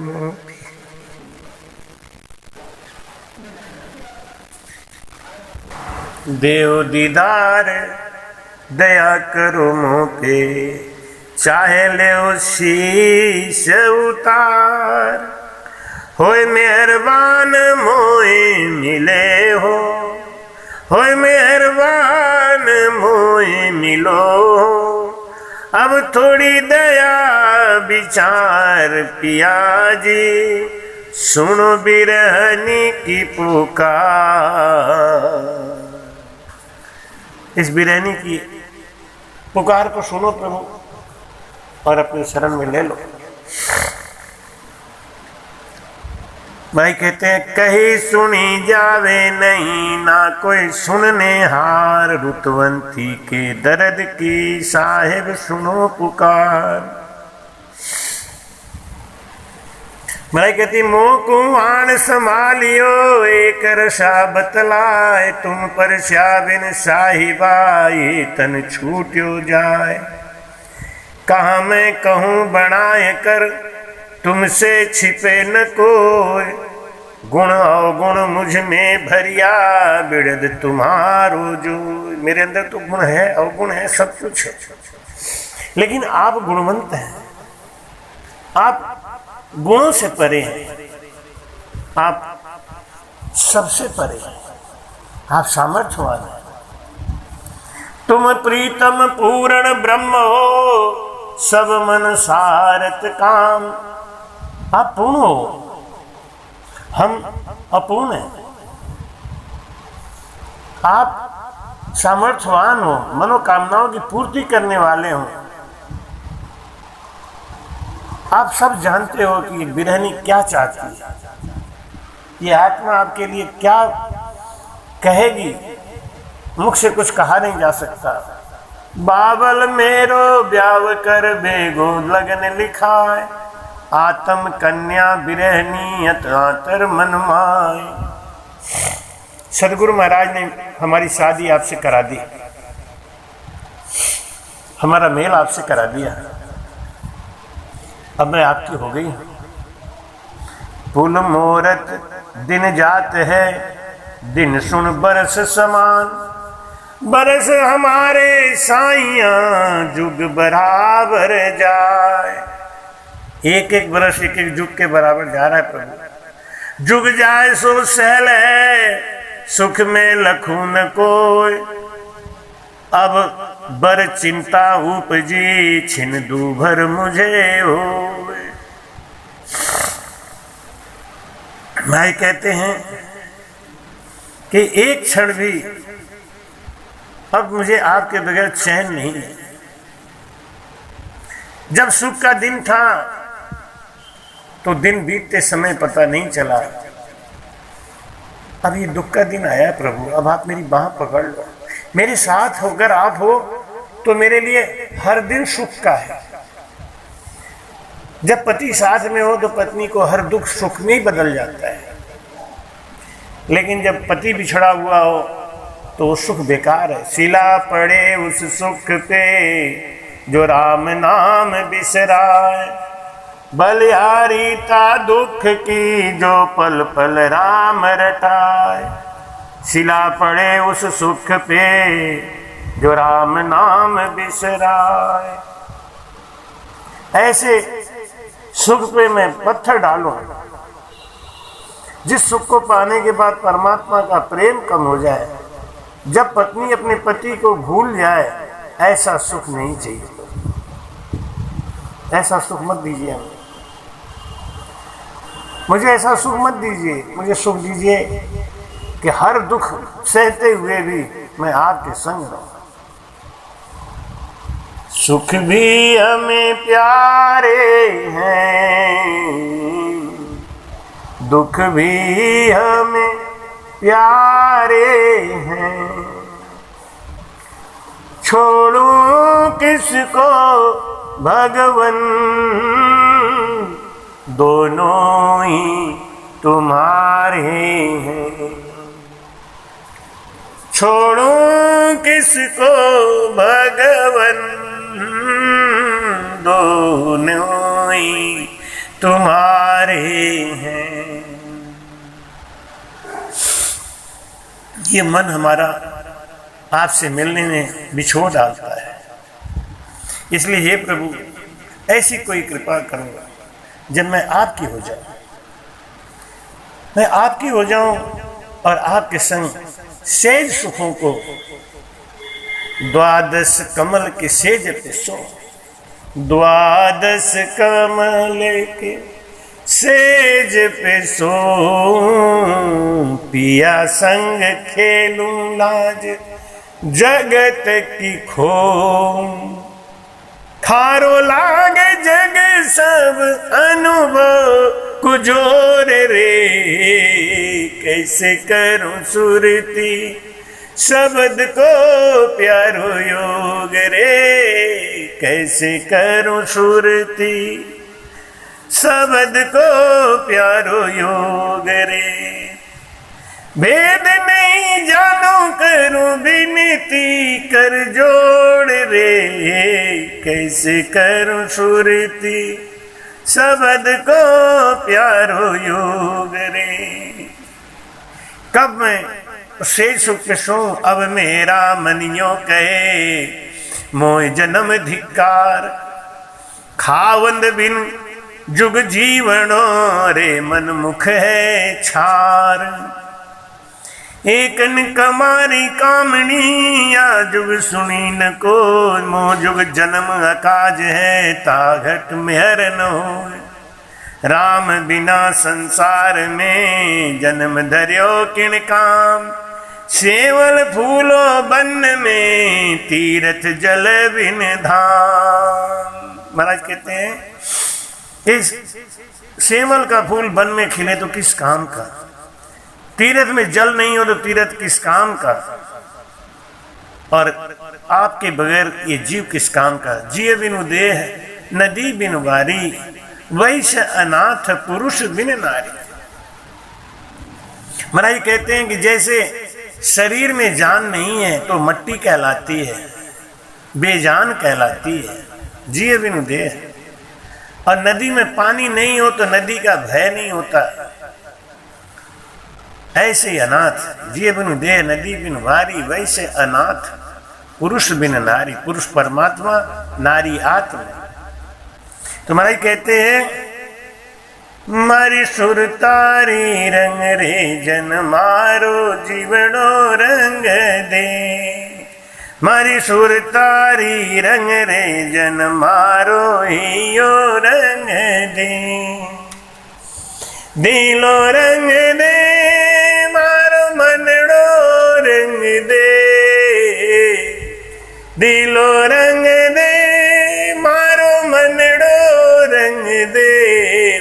देव दीदार दया करो मोह पे, चाहे ले शीश उतार। होए मेहरबान मोए मिले हो, होए मेहरबान मोए मिलो। अब थोड़ी दया विचार पिया जी, सुनो बिरहनी की पुकार। इस बिरहनी की पुकार को सुनो प्रभु और अपनी शरण में ले लो। भाई कहते हैं कहीं सुनी जावे नहीं, ना कोई सुनने हार। रुतवंती के दर्द की साहिब सुनो पुकार। भाई कहती मोह को आन संभालियो, एक रशा बतलाए। तुम पर शाबिन साहिबाई तन छूट्यो जाए। कहाँ मैं कहूँ बनाए कर, तुमसे छिपे न कोई। गुण अवगुण मुझ में भरिया, बिड़द तुम्हारो जो। मेरे अंदर तो गुण है अवगुण है सब कुछ है, लेकिन आप गुणवंत हैं, आप गुणों से परे हैं, आप सबसे परे हैं, आप सामर्थ्यवान हैं। तुम प्रीतम पूर्ण ब्रह्म हो, सब मन सारत काम। आप पूर्ण हो, हम अपूर्ण हैं। आप सामर्थ्यवान हो, मनोकामनाओं की पूर्ति करने वाले हो। आप सब जानते हो कि बिरहनी क्या चाहती है, ये आत्मा आपके लिए क्या कहेगी, मुख से कुछ कहा नहीं जा सकता। बाबल मेरो ब्याव कर बेगो लगन लिखाए, आत्म कन्या बिरहनी अतर मन माए। सदगुरु महाराज ने हमारी शादी आपसे करा दी, हमारा मेल आपसे करा दिया, अब मैं आपकी हो गई। पुल मोरत दिन जात है, दिन सुन बरस समान, बरस हमारे साइयां जुग बराबर जाए। एक एक बरस एक एक जुग के बराबर जा रहा है प्रभु। जुग जाए सो सहल है, सुख में लखू न कोय, अब बर चिंता उपजी, छिन दूभर मुझे होए। भाई कहते हैं कि एक क्षण भी अब मुझे आपके बगैर चैन नहीं है। जब सुख का दिन था तो दिन बीतते समय पता नहीं चला, अब ये दुख का दिन आया प्रभु, अब आप मेरी बाह पकड़ लो, मेरे साथ होकर आप हो तो मेरे लिए हर दिन सुख का है। जब पति साथ में हो तो पत्नी को हर दुख सुख में ही बदल जाता है, लेकिन जब पति बिछड़ा हुआ हो तो वो सुख बेकार है। सिला पड़े उस सुख पे जो राम नाम बिसराए, बलिहारी ता दुख की जो पल पल राम रटाए। सिला पड़े उस सुख पे जो राम नाम बिसराए। ऐसे सुख पे मैं पत्थर डालूं, जिस सुख को पाने के बाद परमात्मा का प्रेम कम हो जाए, जब पत्नी अपने पति को भूल जाए, ऐसा सुख नहीं चाहिए। ऐसा सुख मत दीजिए हमें, मुझे ऐसा सुख मत दीजिए। मुझे सुख दीजिए कि हर दुख सहते हुए भी मैं आपके संग रहूं। सुख भी हमें प्यारे हैं, दुख भी हमें प्यारे हैं, छोड़ूं किसको भगवन, दोनों ही तुम्हारे हैं। छोड़ूं किसको भगवन, दोनों ही तुम्हारे हैं। ये मन हमारा आपसे मिलने में बिछोड़ डालता है, इसलिए हे प्रभु ऐसी कोई कृपा करो जब मैं आपकी हो जाऊं, मैं आपकी हो जाऊं और आपके संग सेज सुखों को द्वादश कमल के सेज पे सो। द्वादश कमल के सेज पे सो, पिया संग खेलूं लाज जगत की खो। खारो लागे जग सब अनुभव कुजोर रे, कैसे करूं सुरती शब्द को प्यारो योग रे, कैसे करूं सुरती शब्द को प्यारो योग रे। भेद नहीं जानू करूं विनती कर जोड़ रे, कैसे करूं सुरती शब्द को प्यारो योग रे। कब मैं से सुख सो अब मेरा मनियो कहे, मोय जन्म धिक्कार खावंद बिन जुग जीवनो रे, मन मुख है छार। एकन कमारी कामनी या जुग सुनी न को, मो जुग जन्म अकाज है ताघट मेहर न हो। राम बिना संसार में जन्म धर्यो किण काम, सेवल फूलो बन में तीर्थ जल बिन धाम। महाराज कहते हैं इस सेमल का फूल वन में खिले तो किस काम का, तीर्थ में जल नहीं हो तो तीर्थ किस काम का, और आपके बगैर ये जीव किस काम का। जिय बिनु देह नदी बिनु वारी, वैश्य अनाथ पुरुष बिन नारी। महाराज कहते हैं कि जैसे शरीर में जान नहीं है तो मट्टी कहलाती है, बेजान कहलाती है, जिए बिनु देह। और नदी में पानी नहीं हो तो नदी का भय नहीं होता। ऐसे अनाथ, जिए बिनु देह नदी बिनु वारी, वैसे अनाथ पुरुष बिन नारी। पुरुष परमात्मा, नारी आत्मा। तो महाराज कहते हैं मारी सुर तारी रंग रे जन मारो जीवनो रंग दे। मारी सुर तारी रंग रे जन मारो हियो रंग दे। दिलो रंग दे मारो मनड़ो रंग दे। दिलो रंग दे मारो मनड़ो रंग दे।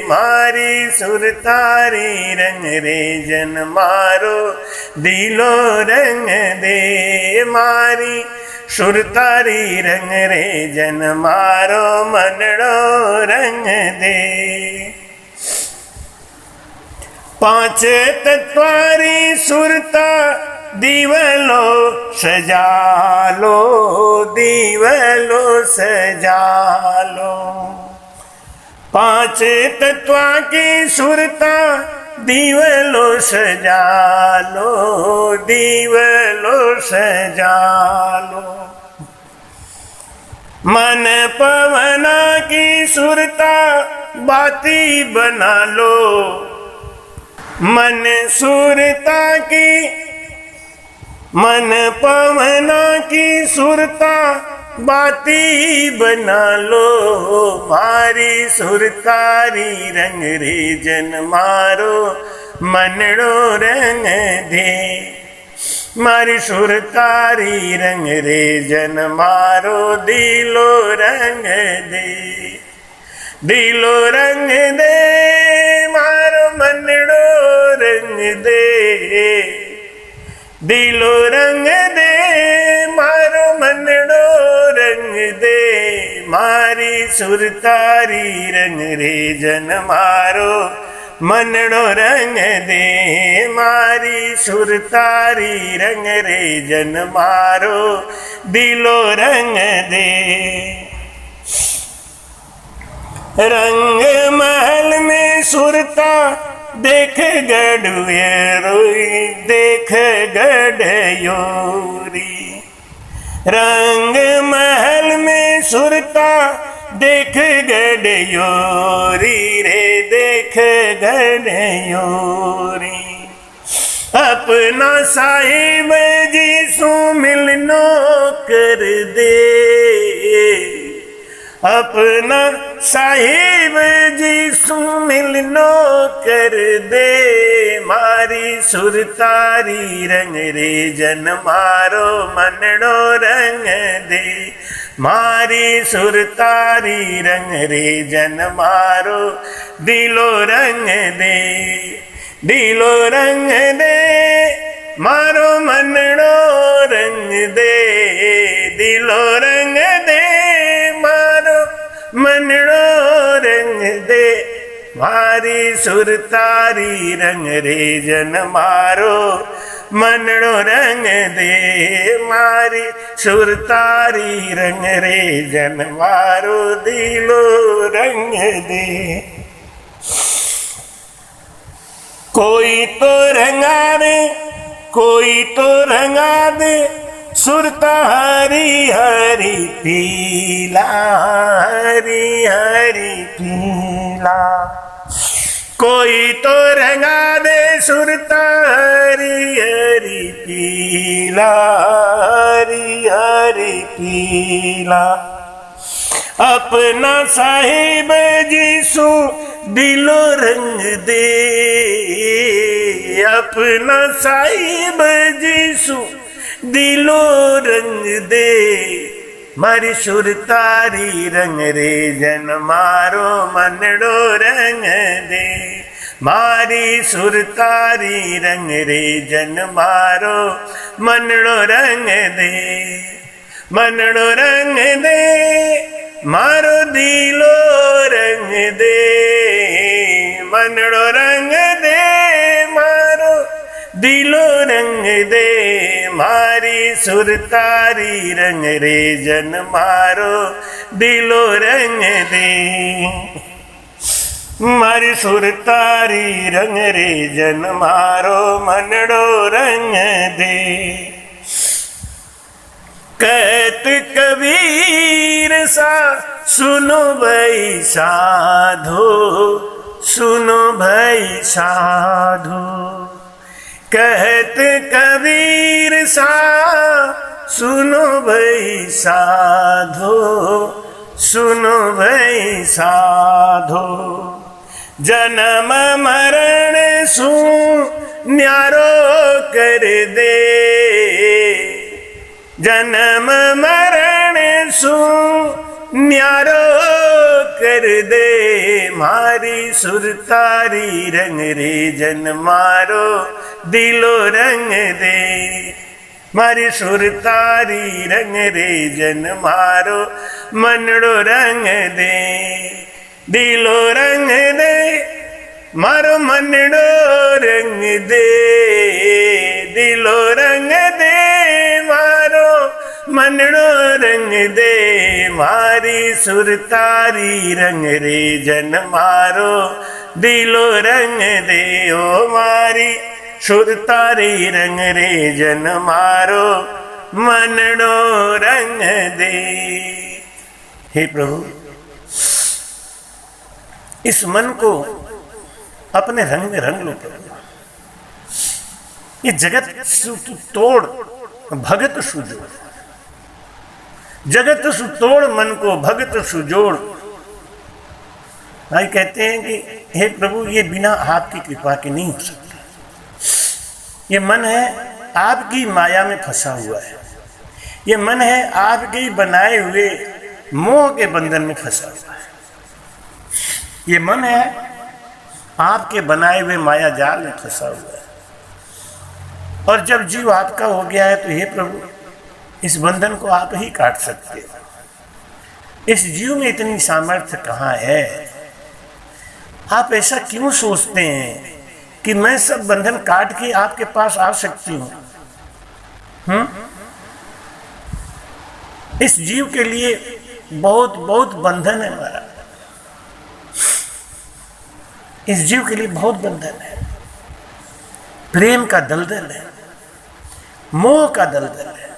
मारी सुर तारी रंग रे जन मारो दिलो रंग दे। मारी सुर तारी रंग रे जन मारो मनड़ो रंग दे। पांच तत्वारी सुरता दीवलो सजालो, दीवलो सजालो। पांच तत्वा की सुरता दीवलो सजालो, दीवलो सजालो। मन पवना की सुरता बाती बना लो। मन सुरता की, मन पवना की सुरता बाती बना लो। मारी सुरतारी रंग रे जन मारो मनड़ो रंग दे। मारी सुरतारी रंग रे जन मारो दिलो रंग दे। दिलो रंग दे मारो मनड़ो रंग दे। दिलो रंग दे मारो मनड़ो रंग दे। मारी सुरतारी रंग रे जन मारो मनड़ो रंग दे। मारी सुरतारी रंग रे जन मारो दिलो रंग दे। रंग महल में सुरता देख गढ़वे रोई, देख गढ़योरी। रंग महल में सुरता देख गढ़योरी रे, देख गढ़योरी। अपना साहिब जी सु मिलनो कर दे। अपना साहिब जी सु मिलनो कर दे। मारी सुरतारी रंग रे जन मारो मनड़ो रंग दे। मारी सुरतारी रंग रे जन मारो दिलो रंग दे। दिलो रंग दे मारो मनड़ो रंग दे। दिलो रंग दे मारो मनड़ो रंग दे। मारी सुरतारी रंग रे जन मारो मनड़ो रंग दे। मारी सुरतारी रंग रे जन मारो दिलो रंग दे। कोई तो रंगा दे, कोई तो रंगा दे सुरता हरी हरी पीला, हरी हरी पीला। कोई तो रंगा दे सुरता हरी हरी पीला, हरी हरी पीला। अपना साहिब जीसु दिलो रंग दे। अपना साहिब जीसु दिलो रंग दे। मारी सुरतारी रंग रे जन मारो मनड़ो रंग दे, मारी सुरतारी रंग रे जन मारो मनड़ो रंग दे, मनड़ो रंग दे मारो दिलो रंग दे, मनड़ो रंग दे मारो दिलो रंग दे, मारी सुरतारी रंग रे जन मारो दिलो रंग दे, मारी सुरतारी रंग रे जन मारो मनड़ो रंग दे। कहत कबीर सा सुनो भाई साधो, सुनो भाई साधो, कहत कबीर सा सुनो भाई साधो, सुनो भाई साधो, जन्म मरण सु न्यारो कर दे, जन्म मरण सु न्यारो कर दे, मारी सुरतारी रंग रे जन मारो दिलो रंग दे, मारी सुरतारी रंग रे जन मारो मनड़ो रंग दे, दिलो रंग दे मारो मनड़ो रंग दे, दिलो रंग दे मारो मनड़ो रंग दे, मारी सुरतारी रंग रे जन मारो दिलो रंग दे, ओ मारी सुरतारी रंग रे जन मारो मनड़ो रंग दे। हे प्रभु, इस मन को अपने रंग में रंग लो प्रभु। ये जगत तोड़ भगत सुजोड़, जगत सुतोड़ मन को भगत सुजोड़। भाई कहते हैं कि हे प्रभु, ये बिना आपकी कृपा के नहीं हो सकता। ये मन है आपकी माया में फंसा हुआ है, ये मन है आपके ही बनाए हुए मोह के बंधन में फंसा हुआ है, ये मन है आपके बनाए हुए माया जाल में फंसा हुआ है। और जब जीव आपका हो गया है तो हे प्रभु, इस बंधन को आप ही काट सकते हो। इस जीव में इतनी सामर्थ्य कहाँ है? आप ऐसा क्यों सोचते हैं कि मैं सब बंधन काट के आपके पास आ सकती हूं? इस जीव के लिए बहुत बहुत बंधन है हमारा, इस जीव के लिए बहुत बंधन है। प्रेम का दलदल है, मोह का दलदल है,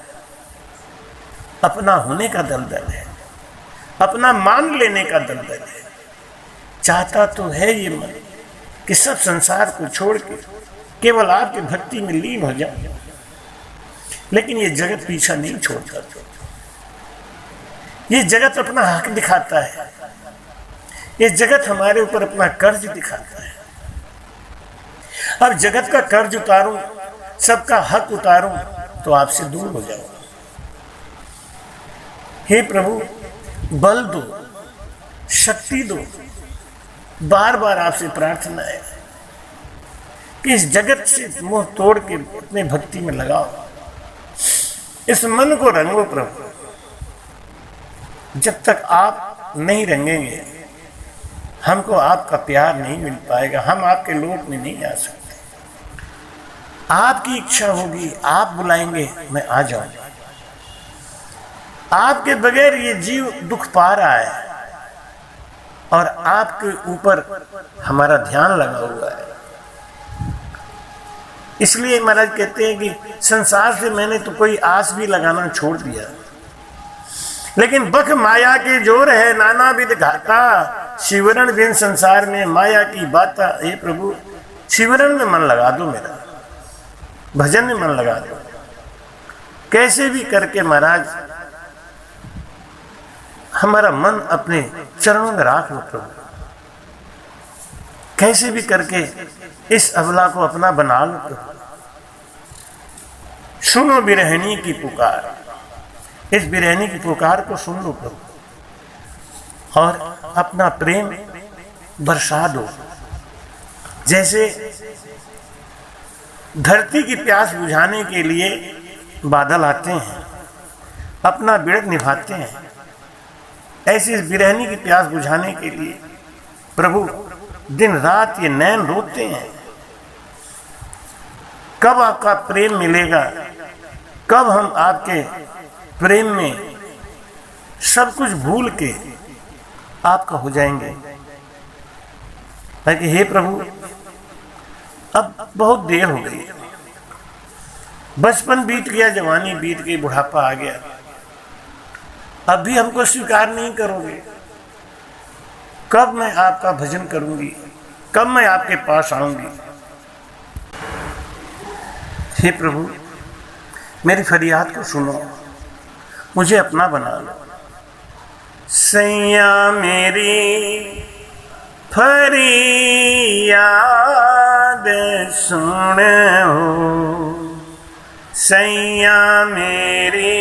अपना होने का दलदल है, अपना मान लेने का दलदल है। चाहता तो है ये मन कि सब संसार को छोड़ के केवल आपकी भक्ति में लीन हो जाए, लेकिन ये जगत पीछा नहीं छोड़ता। ये जगत अपना हक दिखाता है, ये जगत हमारे ऊपर अपना कर्ज दिखाता है। अब जगत का कर्ज उतारूं, सबका हक उतारूं तो आपसे दूर हो जाऊं। हे प्रभु, बल दो, शक्ति दो। बार बार आपसे प्रार्थना है कि इस जगत से मोह तोड़ के अपने भक्ति में लगाओ, इस मन को रंगो प्रभु। जब तक आप नहीं रंगेंगे हमको आपका प्यार नहीं मिल पाएगा, हम आपके लोक में नहीं आ सकते। आपकी इच्छा होगी, आप बुलाएंगे, मैं आ जाऊंगा। आपके बगैर ये जीव दुख पा रहा है और आपके ऊपर हमारा ध्यान लगा हुआ है। इसलिए महाराज कहते हैं कि संसार से मैंने तो कोई आस भी लगाना छोड़ दिया, लेकिन बख माया के जोर है नाना विध घाता, शिवरण बिन संसार में माया की बाता। हे प्रभु, शिवरण में मन लगा दो, मेरा भजन में मन लगा दो। कैसे भी करके महाराज हमारा मन अपने चरणों में राख लो प्रभु। कैसे भी करके इस अबला को अपना बना लो प्रभु। सुनो बिरहनी की पुकार, इस बिरहनी की पुकार को सुन लो प्रभु, और अपना प्रेम बरसा दो। जैसे धरती की प्यास बुझाने के लिए बादल आते हैं, अपना बिरद निभाते हैं, ऐसी इस बिरहनी की प्यास बुझाने के लिए प्रभु दिन रात ये नैन रोते हैं। कब आपका प्रेम मिलेगा, कब हम आपके प्रेम में सब कुछ भूल के आपका हो जाएंगे। ताकि हे प्रभु, अब बहुत देर हो गई, बचपन बीत गया, जवानी बीत गई, बुढ़ापा आ गया, अब भी हमको स्वीकार नहीं करोगे। कब मैं आपका भजन करूंगी, कब मैं आपके पास आऊंगी। हे प्रभु, मेरी फरियाद को सुनो, मुझे अपना बना लो। सैया मेरी फरियाद सुनो, सैया मेरी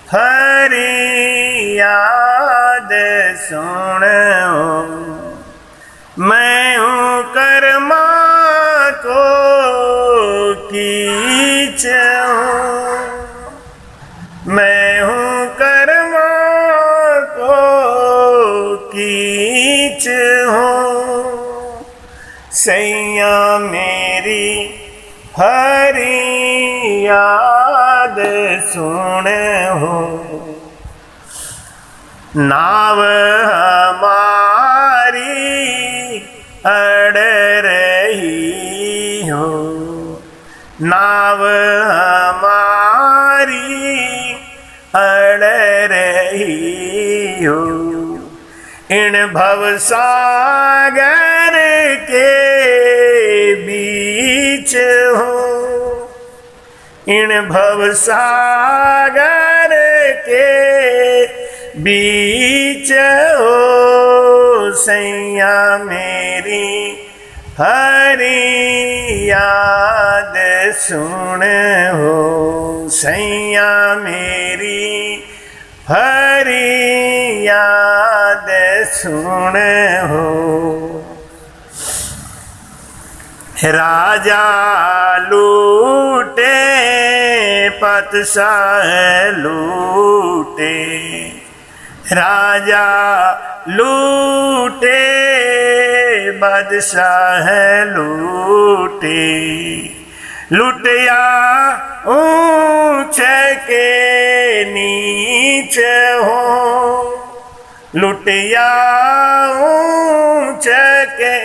फरियाद सुनो। मैं हूँ कर्मा को कीच हूँ, मैं हूँ कर्मा को कीच हूँ। सैया मेरी फरियाद सुन हो। नाव हमारी अड़ रही हो, नाव हमारी अड़ रही हो। इन भवसागर के बीच हो, इन भवसागर के बीच हो। सैया मेरी फरियाद सुन हो, सैया मेरी फरियाद सुन हो। राजा लूटे पतशाह लूटे, राजा लूटे बादशाह लूटे। लुटिया ऊंच के नीच हो, लुटिया ऊंच के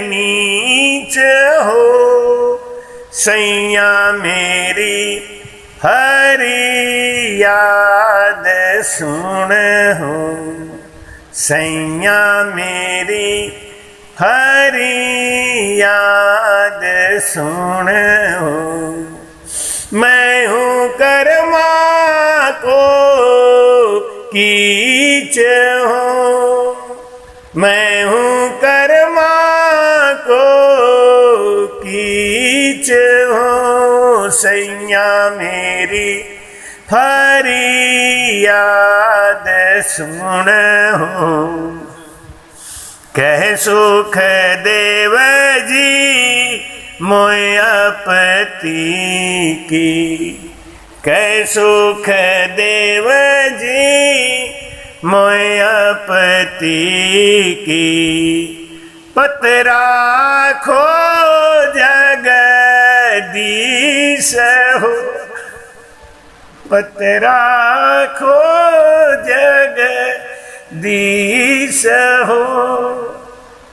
नीच हो। सैया मेरी फरियाद सुन हो, सैया मेरी फरियाद सुन हो। मैं हूँ कर्मा को कीच हूँ, मैं हूँ कर्मा को कीच हूँ। सैया मेरी फरियाद सुन हो। कह सुख देव जी मोयपति की, कह सुख देव जी मोयपति की। पतरा खो जगदीश हो, पतरा खो जगदीश हो।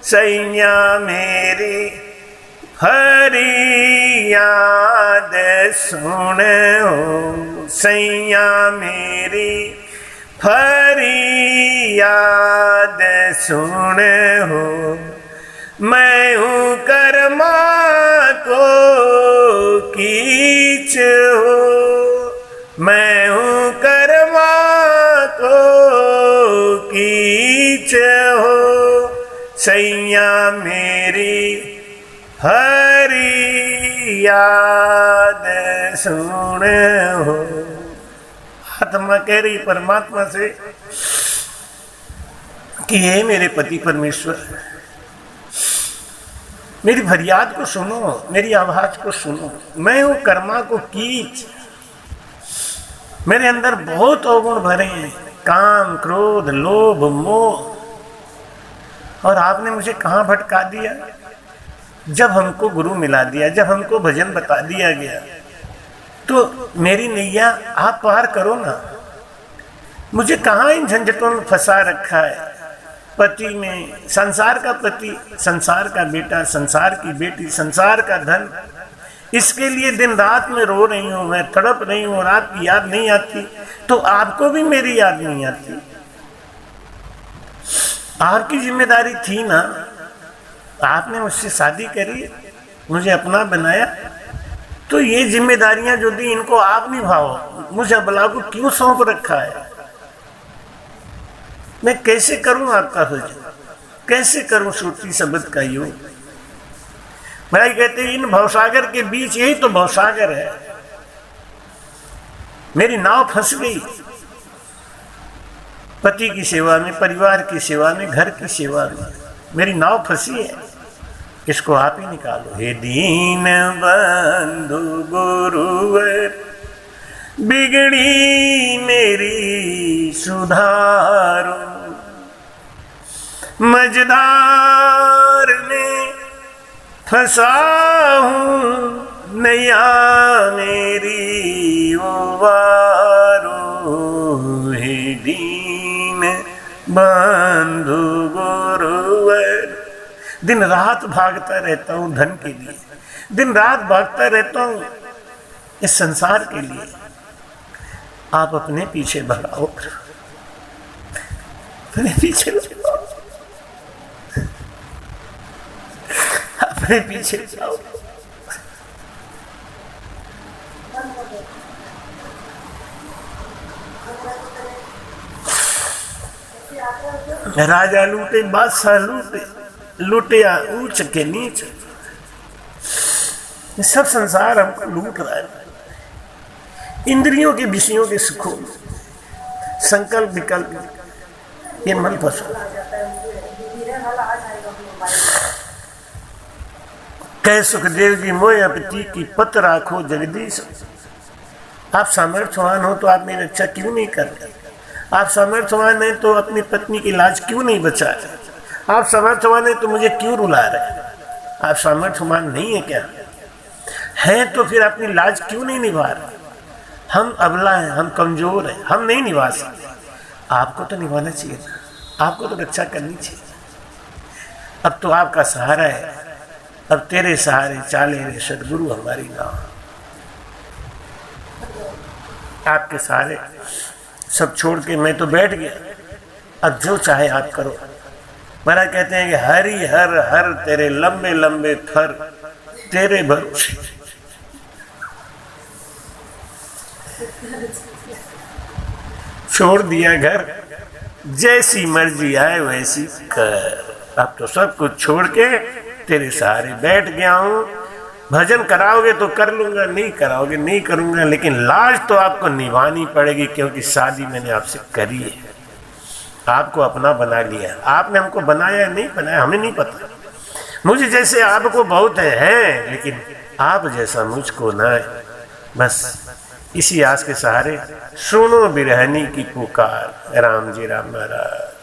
सैया मेरी फरियाद सुन हो, सैया मेरी फरियाद सुन हो। मैं हूँ कर्मा को कीच हो, मैं हूँ कर्मा को कीच हो। सैया मेरी फरियाद सुन हो। आत्मा कह रही परमात्मा से कि हे मेरे पति परमेश्वर, मेरी फरियाद को सुनो, मेरी आवाज को सुनो। मैं हूं कर्मा को कीच, मेरे अंदर बहुत अवगुण भरे हैं, काम, क्रोध, लोभ, मोह, और आपने मुझे कहां भटका दिया? जब हमको गुरु मिला दिया, जब हमको भजन बता दिया गया, तो मेरी नैया आप पार करो ना। मुझे कहां इन झंझटों में फंसा रखा है? पति में, संसार का पति, संसार का बेटा, संसार की बेटी, संसार का धन, इसके लिए दिन रात में रो रही हूं, मैं तड़प रही हूं और आपकी याद नहीं आती। तो आपको भी मेरी याद नहीं आती? आपकी जिम्मेदारी थी ना, आपने मुझसे शादी करी, मुझे अपना बनाया, तो ये जिम्मेदारियां जो दी इनको आप निभाओ। मुझे अबला को क्यों सौंप रखा है? मैं कैसे करूं आपका भजन, कैसे करूं श्रुति शब्द का योग? भाई कहते हैं इन भवसागर के बीच, यही तो भवसागर है, मेरी नाव फंस गई। पति की सेवा में, परिवार की सेवा में, घर की सेवा में मेरी नाव फंसी है, इसको आप ही निकालो। हे दीन बंधु गुरुवर, बिगड़ी मेरी सुधारो, मझधार में फंसा हूँ, नैया मेरी उबारो। हे दीन बंधु गुरुवर, दिन रात भागता रहता हूँ धन के लिए, दिन रात भागता रहता हूँ इस संसार के लिए। आप अपने पीछे भगाओ, अपने पीछे भगाओ, अपने पीछे जाओ। राजा लूटे, बादशाह लूटे, लूटे ऊंच के नीच, सब संसार हमको लूट रहा है। इंद्रियों के विषयों के सुखों, संकल्प विकल्प, ये मन फंसा। कह सुखदेव जी मोय अपती की पत राखो जगदीश। आप सामर्थ्यवान हो तो आप मेरी रक्षा क्यों नहीं कर रहे? आप सामर्थ्यवान हैं तो अपनी पत्नी की लाज क्यों नहीं बचा रहे? आप सामर्थ्यवान हैं तो मुझे क्यों रुला रहे? आप सामर्थ्यवान नहीं है क्या? हैं तो फिर अपनी लाज क्यों नहीं निभा रहे? हम अबला हैं, हम कमजोर हैं, हम नहीं निभा सकते। आपको तो निभाना चाहिए ना, आपको तो रक्षा करनी चाहिए। अब तो आपका सहारा है, अब तेरे सहारे चाले रे सदगुरु हमारी नाव। आपके सहारे सब छोड़ के मैं तो बैठ गया, अब जो चाहे आप करो। महाराज कहते हैं कि हरि हर हर तेरे लंबे लंबे थर, तेरे भरोसे। छोड़ दिया घर, जैसी मर्जी आए वैसी कर। अब तो सब कुछ छोड़ के तेरे सहारे बैठ गया हूं। भजन कराओगे तो कर लूंगा, नहीं कराओगे नहीं करूंगा, लेकिन लाज तो आपको निभानी पड़ेगी, क्योंकि शादी मैंने आपसे करी है, आपको अपना बना लिया। आपने हमको बनाया नहीं बनाया हमें नहीं पता। मुझे जैसे आपको बहुत है, लेकिन आप जैसा मुझको ना है। बस इसी आस के सहारे सुनो बिरहनी की पुकार। राम जी राम महाराज।